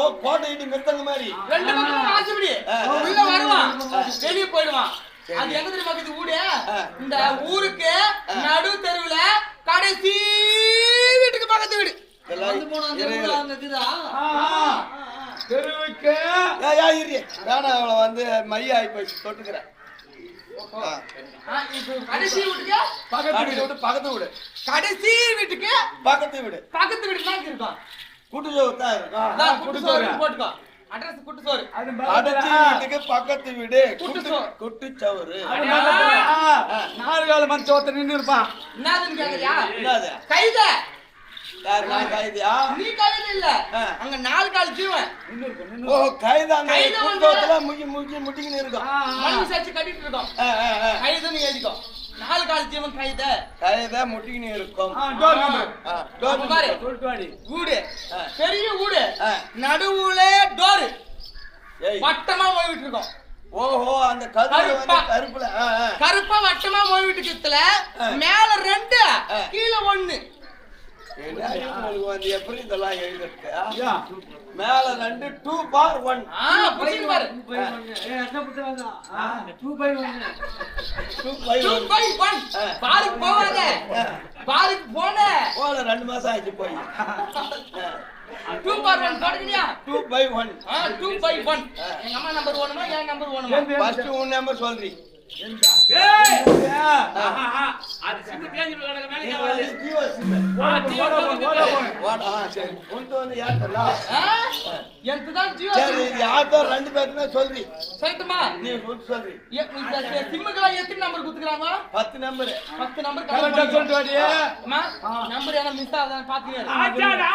ஓ கோட்டை இடி மெத்தங்க மாதிரி. ரெண்டு பக்கமும் வாசிப்படி. உள்ள வருவான், வெளிய போயிடுவான். அது எங்க தெரியுமா இது ஊரு? இந்த ஊருக்கு நடு தெருவுல கடைசி வீட்டுக்கு பக்கத்து வீடு. தெருவுக்கு வேணா அவளை வந்து மைய ஆகி போய் தொட்டுக்கிறேன். கடைசி வீட்டுக்கு பக்கத்து வீடு கடைசி வீட்டுக்கு பக்கத்து வீடு பக்கத்து வீடு தான் இருக்கும். கூட்டு சோறு தான் இருக்கும். குட்டு சோறு போட்டுக்கோ. அட்ரஸ் குட்டு சோறு. அது கடைசி வீட்டுக்கு பக்கத்து வீடு குட்டு குட்டுச்சவரு. 4 கால மனுஷன் ஒருத்தர் நின்று இருப்பான். என்னதுன்னு கேக்குறியா? என்னது கைத. யாரு நான் கைதியா? நீ கைத இல்ல. அங்க 4 கால் ஜீவன். ஓ கைதாங்க. கைத வந்து குட்டோத்துல முட்டிக்கின்னு இருக்கும். மண்ணு சேர்த்து கட்டிட்டு இருக்கோம். கைதன்னு எழுதிக்கோ. 4 கால் ஜீவன் கைத. கைதா முட்டிக்கின்னு இருக்கும். Door number. டோர் பாரு. சொல்லிட்டு வாடி. வீடு. பெரிய வீடு. நடுவுல டோர். ஏய் வட்டமா ஓடிட்டு இருக்கோம். ஓஹோ அந்த கருப்பு வந்து கருப்புல கருப்பா வட்டமா ஓடிட்டு கித்துல மேல 2 கீழ 1. உங்களுக்கு வந்து எப்படி இதெல்லாம் எழுதிருக்கு? யா மேல 2 2/1. புரியுது பாரு. 2/1. பாருக்கு போவாத. பாருக்கு போன. போல 2 மாசம் ஆச்சு போய். 2/1 போடுறியா? 2/1. 2/1. எங்க அம்மா நம்பர் வேணுமா? என் நம்பர் வேணுமா? ஃபர்ஸ்ட் உன் நம்பர் சொல்றீ. ஏய் அது சின்ன தேஞ்சு கிடக்க மேல ஏவாது. GO sim. வாடா சரி. உன்து வந்து யார்டா? என்துதான் ஜியோ. சரி யார்டா 2 பேருமே சொல்றீ. சரிட்டுமா? நீ சொல்றீ. சிம்முக்குலாம் எத்தனை நம்பர் கொடுத்துக்கறாங்க? 10 நம்பர். 10 நம்பர் கரெக்ட்டா சொல்லிட்டு வாடி. அம்மா நம்பர் என்ன மிஸ் ஆகுதான்னு பாத்தீங்க? ஆச்சாடா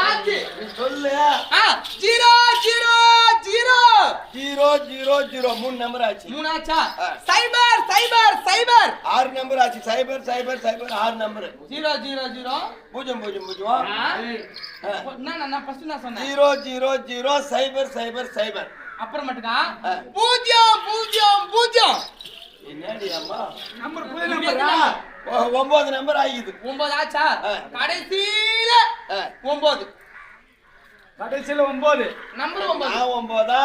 ஆச்சி. நீ சொல்லு. 0 0 0 000 3 நம்பர் ஆச்சு. 3 ஆச்சா? சைபர் சைபர் சைபர் 6 நம்பர் ஆச்சு. சைபர் 6 நம்பர். 0 0 0 0. நான் ஃபர்ஸ்ட் நான் சொன்னேன் 000 அப்புறம் மட்டுக்கா 0 என்னடி அம்மா நம்பர் புது நம்பரா? 9 நம்பர் ஆகிது. 9 ஆச்சா? கடைசில 9 கடைசில 9. நம்பர் 9 நான் 9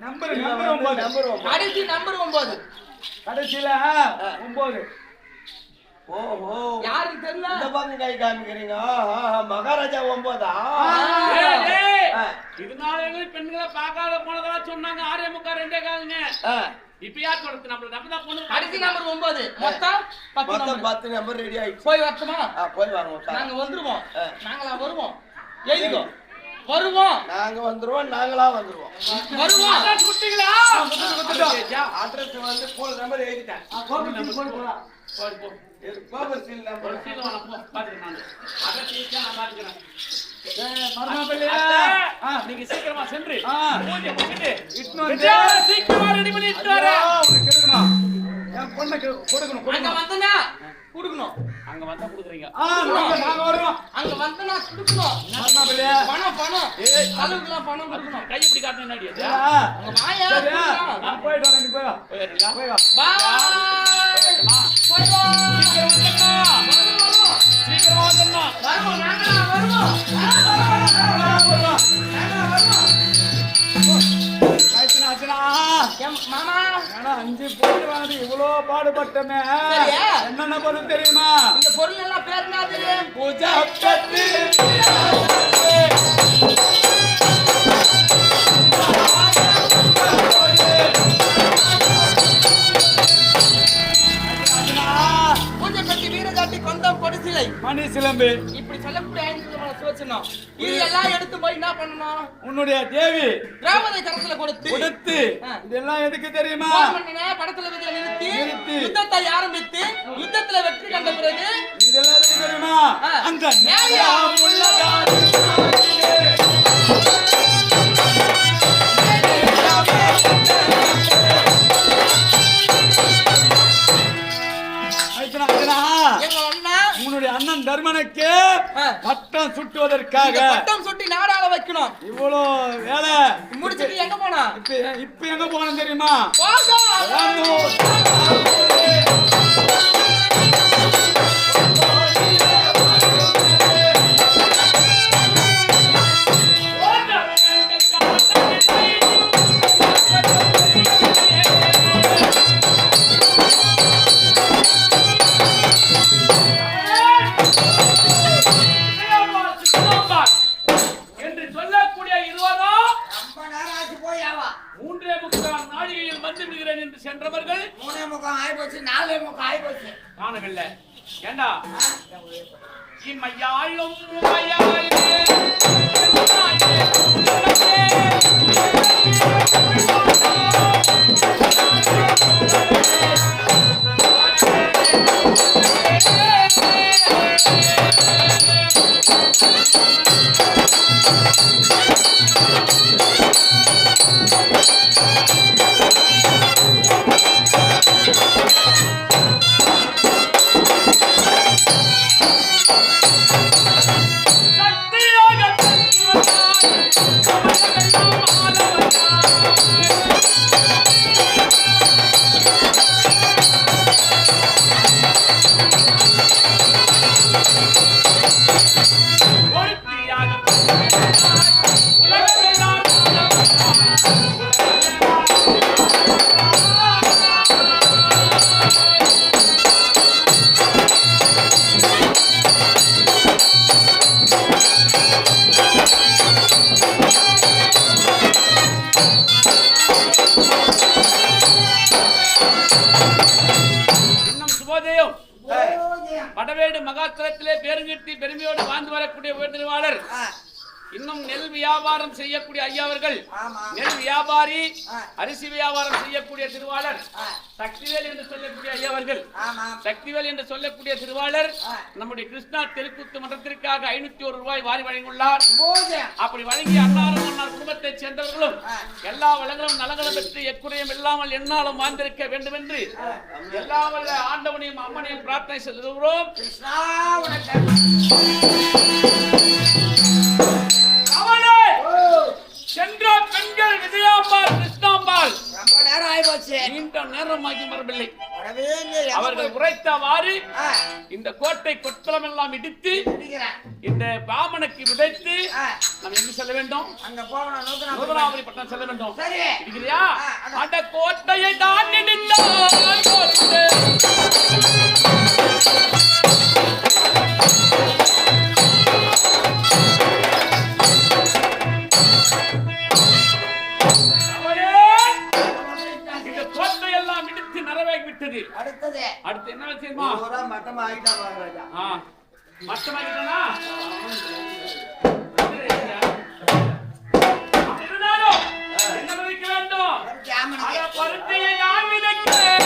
நம்பர் 9. நம்பர் 9. கடைசி நம்பர் 9 கடைசில 9. ஓஹோ யாருக்கு தெரியல? இந்த பக்கம் கை காமிக்கிறீங்க. மகாராஜா 9. ஏய் இதனால எங்களுக்கு பெண்களை பார்க்காத போனதா சொன்னாங்க. 6 2 காலுங்க. இப்ப யார் சொல்றது? நம்ம தான் பொண்ணு. கடைசி நம்பர் 9 மொத்தம் 10 மொத்தம் நம்பர். 10 நம்பர் ரெடி ஆயிடுச்சு. போய் வரட்டுமா? போய் வாங்க சார். நாங்க வந்துருவோம். நாங்களா வருவோம். எழுதிக்கோ. வருவோம். நாங்க வந்துருவோம். நாங்களா வந்துருவோம். வருவோம். அட்ரஸ் கொடுத்தீங்களா? அட்ரஸ் வந்து போன் நம்பர் எழுதிட்டேன். போடு போ. Gobar seal number. ஒரு சீல் வாங்க போ. பாத்துக்கிறேன் நான். அட்ரஸ் ஈஸியா நான் பாத்துக்கிறேன். மர்மாபல்லியா? நீங்க சீக்கிரமா சென்று பூஜை முடிச்சிட்டு இட்னு வந்து சீக்கிரமா ரெடி பண்ணி இட்டாரே. உனக்கு எடுக்கணும். என் பொண்ணுக்கு கொடுக்கணும். அங்க வந்தனா குடுக்கணும். அங்க வந்தா குடுக்குறீங்க. நாங்க வருவோம். அங்க வந்தனா குடுக்கணும். மர்மாபல்லியா? பணம் அளவுக்குலாம் பணம் கொடுக்கணும். கை இப்படி காட்டணும் என்னடி அது? அங்க வாயா. நான் போயிட்டு வரேன். நீ போய் வா. போயிடுறீங்களா? போய் வா. பாய். சீக்கிரம் வந்துடா. மாமா ஏன்னா 5 பொருள் வாங்கி இவ்வளோ பாடுபட்டமே. சரியா? என்னென்ன பொருள் தெரியுமா? இந்த பொருள் எல்லாம் பேர் என்னது? பூஜா கட்டு பூஜை கட்டி வீரகாட்டி கொண்டம் கொடுசிலை மணி சிலம்பு இப்படி சொல்லக்கூடிய 5 விதமான சுவச்சனம். இது எல்லாம் எடுத்து போய் என்ன பண்ணணும்? உன்னுடைய தேவி திரௌபதி கரத்துல கொடுத்து கொடுத்து இதெல்லாம் எதுக்கு தெரியுமா? படத்துல நிறுத்தி நிறுத்தி. யுத்தத்தை ஆரம்பித்து யுத்தத்துல வெற்றி கண்ட பிறகு இதெல்லாம் எதுக்கு தெரியுமா? அங்க நியாயம் உள்ளதாரு. எங்க அண்ணா உன்னுடைய அண்ணன் தர்மனுக்கு ஆ. பட்டம் சுட்டுவதற்காக இந்த பட்டம் சுட்டி நாடாள வைக்கணும். இவ்வளோ வேலை முடிச்சிட்டு எங்க போனா? இப்ப எங்க போனோம் தெரியுமா? என்று சொல்லக்கூடிய இருவரும் ரொம்ப நேரம் ஆச்சு போயாவா 3.25 நாழிகையில் வந்து விடுகிறேன் என்று சென்றவர்கள் 3:45 ஆயிப்போச்சு 4:45 ஆயிப்போச்சு காணவில்லை. ஏண்டா இம்மையாளும் உமையாளே படவேடு மகாஸ்தலத்திலே பேருங்கட்டி பெருமையோடு வாழ்ந்து வரக்கூடிய உயர்நிலைவாளர் இன்னும் நெல் வியாபாரம் செய்யக்கூடிய ஐயா அவர்கள் நெல் வியாபாரி அரிசி வியாபாரம் செய்யக்கூடிய திருவாளர் சக்திவேல் என்று சொல்லக்கூடிய ஐயா அவர்கள் சக்திவேல் என்று சொல்லக்கூடிய திருவாளர் நம்முடைய கிருஷ்ணா தெருக்கூத்து மன்றத்திற்காக 501 ரூபாய் வாரி வழங்கியுள்ளார். அப்படி வழங்கிய அன்னாரும் அன்னார் குடும்பத்தைச் சேர்ந்தவர்களும் எல்லா வளங்களும் நலங்களும் பெற்று எக்குறையும் இல்லாமல் என்னாலும் வாழ்ந்திருக்க வேண்டும் என்று எல்லா வல்ல ஆண்டவனையும் அம்மனையும் பிரார்த்தனை செய்கிறோம். சென்ற பெண்கள் விஜயாம்பாள் கிருஷ்ணாம்பாள் ரொம்ப நேரம் ஆயிப்போச்சு நீண்ட நேரமாகி வரவில்லை. வரவே இல்லையே அவர்கள் உரைத்தவாறு இந்த கோட்டை கொத்தளம் எல்லாம் இடித்து இந்த பாமனுக்கு விதைத்து நாம் எங்கு செல்ல வேண்டும்? அங்க போகணும் நூதனாபுரி பட்டணம் செல்ல வேண்டும். சரி இருக்கிறியா? அந்த கோட்டையை தான் இடித்தான் கோட்டை. இந்த கோட்டை எல்லாம் இடித்து நரவாகி விட்டது. அடுத்து என்ன செய்யுமா? மட்டமா ஆகிட்டாங்க ராஜா மட்டமாகிட்டனா இருந்தாலும் என்ன விதைக்க வேண்டும்? அத பருத்தியை நான் விதைக்கிறேன்.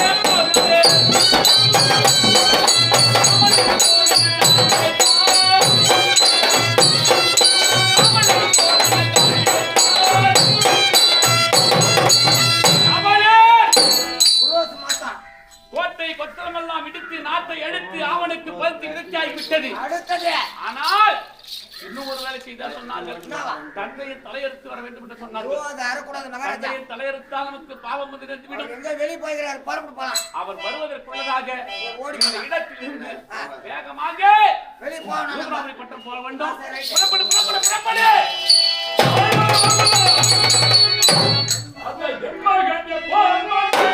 கோட்டை கொத்தளமெல்லாம் இடித்து நாட்டை எடுத்து அவனுக்கு பருத்தி விதைச்சாகி விட்டது. ஆனால் இன்னும் ஒரு வேலை செய்தா சொன்னார்கள் தந்தையின் தலையெடுத்து வர வேண்டும் என்று ஐயோ, சொன்னார்கள் அது அறக்கூடாது மகாராஜா. தந்தையின் தலையெடுத்தால் நமக்கு பாவம் வந்து நிறுத்திவிடும். எங்க வெளியே போய்கிறாரு, புறப்பட்டு போலாம். அவர் வருவதற்குள்ளதாக இந்த இடத்திலிருந்து வேகமாக வெளியே போகணும். மூன்றாவது பட்டம் போக வேண்டும். புறப்படு, புறப்படு, புறப்படு. அதை எம்மாகண்டே போராடுவார்கள்.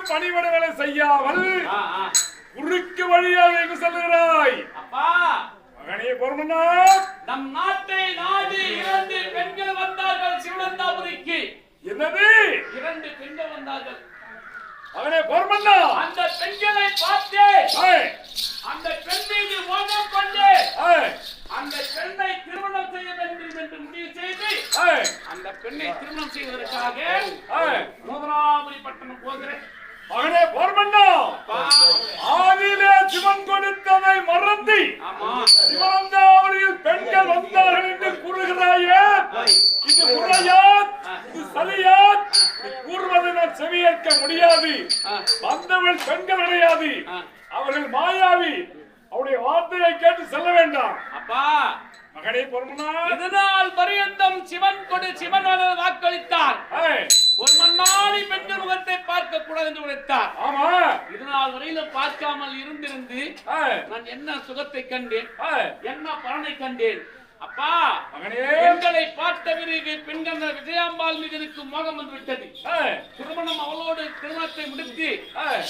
பணிவிட வேலை செய்யாமல் குறுக்கு வழியாக செல்கிறாய். அப்பா மகனே பொறுமனா, நம் நாட்டை நாடி 2 பெண்கள் வந்தார்கள் சிவனந்தாபுரிக்கு. என்னது? 2 பெண்கள் வந்தார்கள். மகனே பொறுமனா, அந்த பெண்களை பார்த்தே அந்த பெண் மீது மோகம் கொண்டு அந்த பெண்ணை திருமணம் செய்ய வேண்டும் என்று முடிவு செய்து அந்த பெண்ணை திருமணம் செய்வதற்காக மதுராபுரி பட்டணம் போகிறேன். மகனே பொறுமன்னா, ஆதியிலே சிவன் கொடுத்ததை மறந்து சிவனந்தாவரியில் பெண்கள் வந்தார்கள் என்று கூறுகிறாயே, இது முறையாத், இது சலியாத், கூறுவதை நான் செவியேற்க முடியாது. வந்தவள் பெண்கள் கிடையாது, அவர்கள் மாயாவி. அவருடைய வார்த்தையை கேட்டு செல்ல வேண்டாம். அப்பா மகனே பொறுமனா, இதனால் பரியந்தம் சிவன் வாக்களித்தார். ஒரு மண்ணாடி பெண்கள் முகத்தை பார்க்க கூடாது என்று உரைத்தார். ஆமா, இதனால் வரையிலும் பார்க்காமல் இருந்திருந்து நான் என்ன சுகத்தை கண்டேன், என்ன பலனை கண்டேன். அப்பா மகனே, பெண்களை பார்த்த பிறகு பெண்கள் விஜயாம்பாள் மீது இருக்கும் மோகம் வந்து விட்டது. திருமணம் அவளோடு திருமணத்தை முடித்து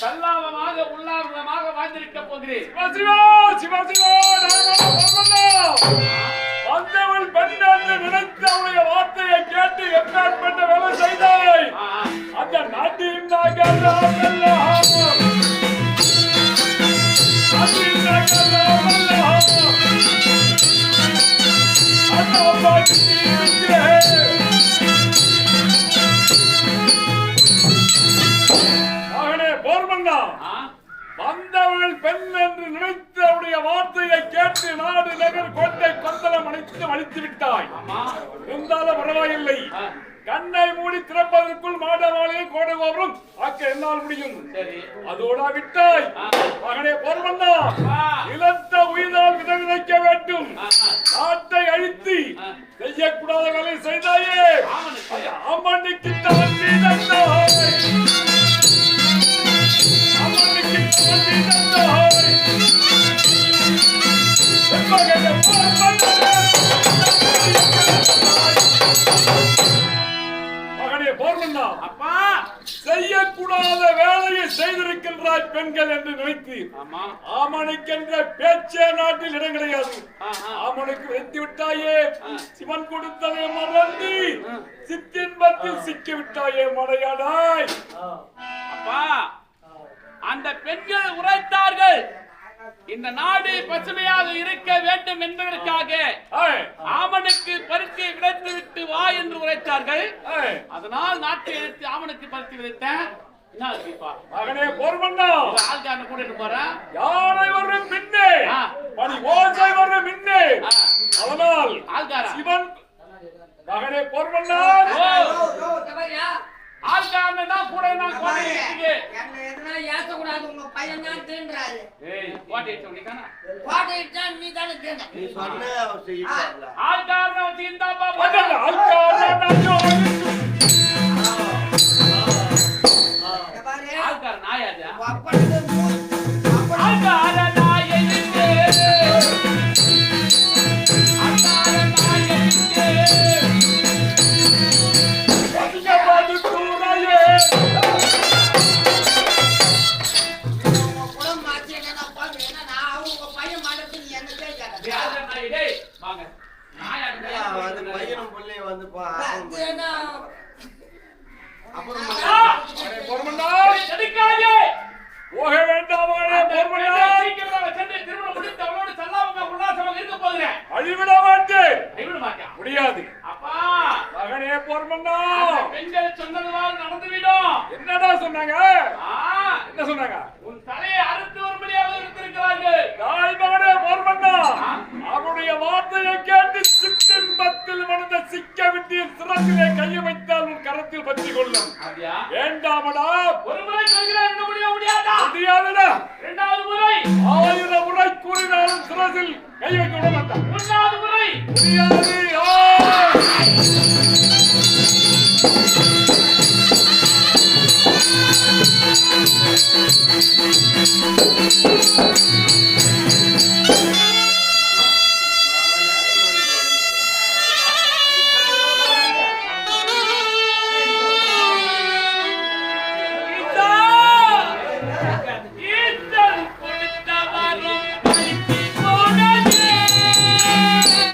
சல்லாபமாக உல்லாசமாக வாழ்ந்திருக்க போகிறேன். வந்தவள் பெண் என்று நினைத்து அவளுடைய வார்த்தையை கேட்டு எப்பேற்பட்ட வேலை செய்தாய். அந்த நாட்டின் வந்தவள் பெண் என்று நினைத்து அவருடைய வார்த்தையை கேட்டு நாடு நகர் கோட்டை கொந்தளம் அனைத்து அழித்து விட்டாய். இருந்தாலும் பரவாயில்லை, கண்ணை மூடி திறப்பதற்குள் மாடவாளையும் கோடை கோபுரம் ஆக்க என்னால் முடியும். அதோட விட்டாய். மகனே பொறுமன்னா, இழந்த உயிரால் விதைக்க வேண்டும். நாட்டை அழித்து செய்யக்கூடாத வேலை செய்தாயே, அம்மனுக்கு தவறி தந்தாய். அம்மனுக்கு தவறி தந்தாய். மகனே பொறுமன்னா, அப்பா செய்யக்கூடாத வேலையை செய்திருக்கின்றாய் பெண்கள் என்று நினைத்து ஆமனுக்கென்ற பேச்சே நாட்டில் இடம் கிடையாது. ஆமனுக்கு வைத்து விட்டாயே, சிவன் கொடுத்ததை மறந்து சித்தின்பத்தில் சிக்கி விட்டாயே மடையாடாய். அப்பா அந்த பெண்கள் உரைத்தார்கள், இந்த நாடு பசுமையாக இருக்க வேண்டும் என்பதற்காக ஆமனுக்கு பருத்தி விதைத்து விட்டு வா என்று உரைத்தார்கள். அதனால் நாட்டை எடுத்து ஆமனுக்கு பருத்தி விதைத்தேன். மகனே பொறுமன்னா, ஆள்காரனை கூட்டிட்டு போறேன். யானை வரும் பின்னே பணி ஓசை வரும் பின்னே. அதனால் ஆள்கார சிவன் மகனே பொறுமன்னா, ஆள்காரனை தான் கூட நான் கோட்டைக்கு எதனா ஏத்த கூடாது. உங்க பையன் தான் தீன்றாரு. கோட்டை சொன்னிதானா? கோட்டை தான் நீ தானே தீன்ற. நீ சொன்ன அவர் செய்யல. ஆள்காரனை தீந்தா பாபா. ஆள்கார நாயாஜா. ஆள்கார நாயிங்கே. ஆள்கார நாயிங்கே. அதிகமாது கூறாயே. குடம் மாத்தி என்ன பாரு. என்ன நான் அவங்க பையன் மாட்டது நீ என்ன கேட்காத. ஆள்கார நாய் டேய் வாங்க. நாயாஜா வந்து பையனும் புள்ளையும் வந்து பா. பொறுமண்டா தடுக்காதே. போக வேண்டாம் பொறுமண்டா சீக்கிரமாக சென்று திருமணம் முடித்து அவளோடு சல்லாமங்க உல்லாசமாக இருக்க போகிறேன். அழிவிட மாட்டேன். கைவிட மாட்டேன். முடியாது அப்பா மகனே பொறுமண்டா பெண்கள் சொன்னதுவால் நடந்துவிடும். என்னடா சொன்னாங்க? ஆ, என்ன சொன்னாங்க? உன் தலையை அறுத்து வரும்படியாக இருந்திருக்கிறார்கள். தாய் மகனே பொறுமண்டா அவருடைய வார்த்தையை கேட்டு சிற்றின்பத்தில் மனதை சிக்க விட்டிய சிறப்பிலே கையை வைத்தால் உன் கரத்தில் பற்றிக் கொள்ளும். அப்படியா? வேண்டாமடா. ஒரு முறை சொல்கிறேன், இன்னும் முடியாதா? முடியாதுடா. இரண்டாவது முறை 1000 முறை கூறினாலும் சிரசில் கை வைக்க விட மாட்டான். மூன்றாவது முறை முடியாது. ஆ!